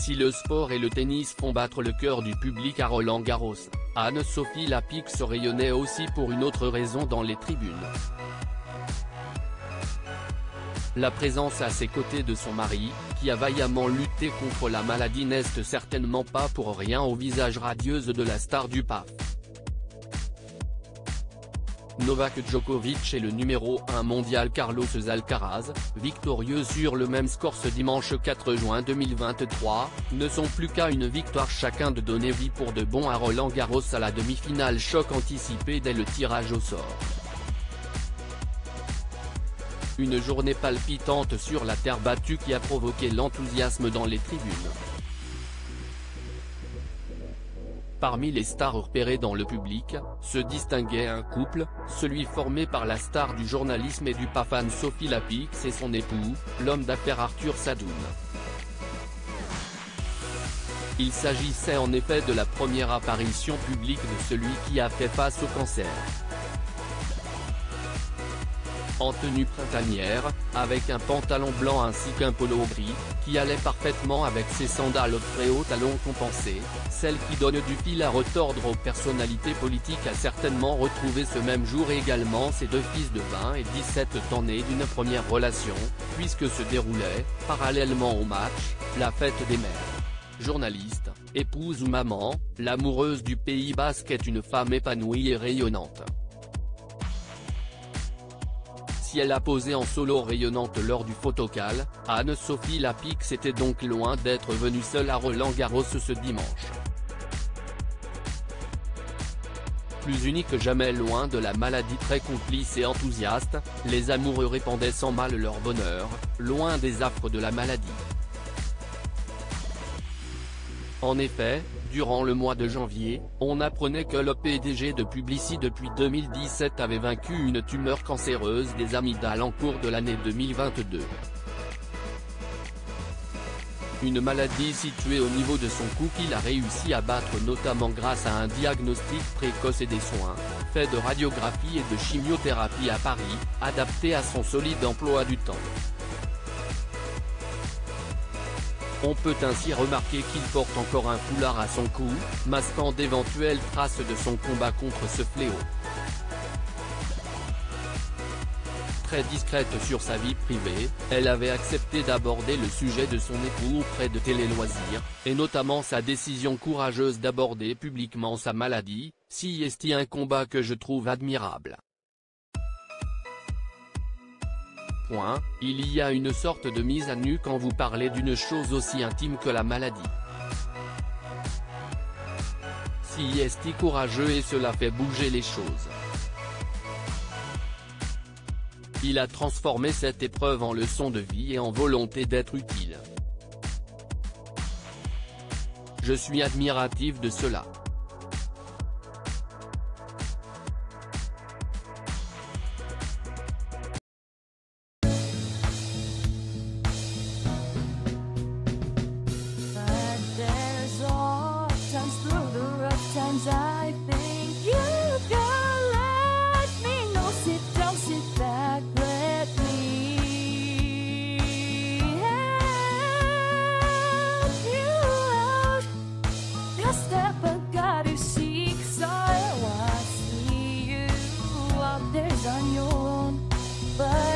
Si le sport et le tennis font battre le cœur du public à Roland-Garros, Anne-Sophie Lapix rayonnait aussi pour une autre raison dans les tribunes. La présence à ses côtés de son mari, qui a vaillamment lutté contre la maladie, n'est certainement pas pour rien au visage radieux de la star du PAF. Novak Djokovic et le numéro 1 mondial Carlos Alcaraz, victorieux sur le même score ce dimanche 4 juin 2023, ne sont plus qu'à une victoire chacun de donner vie pour de bon à Roland-Garros à la demi-finale, choc anticipé dès le tirage au sort. Une journée palpitante sur la terre battue qui a provoqué l'enthousiasme dans les tribunes. Parmi les stars repérées dans le public, se distinguait un couple, celui formé par la star du journalisme et du PAF Anne-Sophie Lapix et son époux, l'homme d'affaires Arthur Sadoun. Il s'agissait en effet de la première apparition publique de celui qui a fait face au cancer. En tenue printanière, avec un pantalon blanc ainsi qu'un polo gris, qui allait parfaitement avec ses sandales très hauts talons compensés, celle qui donne du fil à retordre aux personnalités politiques a certainement retrouvé ce même jour également ses deux fils de 20 et 17 ans nés d'une première relation, puisque se déroulait, parallèlement au match, la fête des mères. Journaliste, épouse ou maman, l'amoureuse du Pays Basque est une femme épanouie et rayonnante. Si elle a posé en solo rayonnante lors du photocall, Anne-Sophie Lapix était donc loin d'être venue seule à Roland-Garros ce dimanche. Plus unis que jamais, loin de la maladie, très complices et enthousiastes, les amoureux répandaient sans mal leur bonheur, loin des affres de la maladie. En effet, durant le mois de janvier, on apprenait que le PDG de Publicis depuis 2017 avait vaincu une tumeur cancéreuse des amygdales en cours de l'année 2022. Une maladie située au niveau de son cou qu'il a réussi à battre notamment grâce à un diagnostic précoce et des soins, faits de radiographie et de chimiothérapie à Paris, adaptés à son solide emploi du temps. On peut ainsi remarquer qu'il porte encore un foulard à son cou, masquant d'éventuelles traces de son combat contre ce fléau. Très discrète sur sa vie privée, elle avait accepté d'aborder le sujet de son époux auprès de Télé Loisirs, et notamment sa décision courageuse d'aborder publiquement sa maladie, c'est un combat que je trouve admirable. Il y a une sorte de mise à nu quand vous parlez d'une chose aussi intime que la maladie. C'est courageux et cela fait bouger les choses. Il a transformé cette épreuve en leçon de vie et en volonté d'être utile. Je suis admiratif de cela. I think you can let me know. Sit down, sit back, let me help you out. Just step got to seek, so I see you out there on your own, but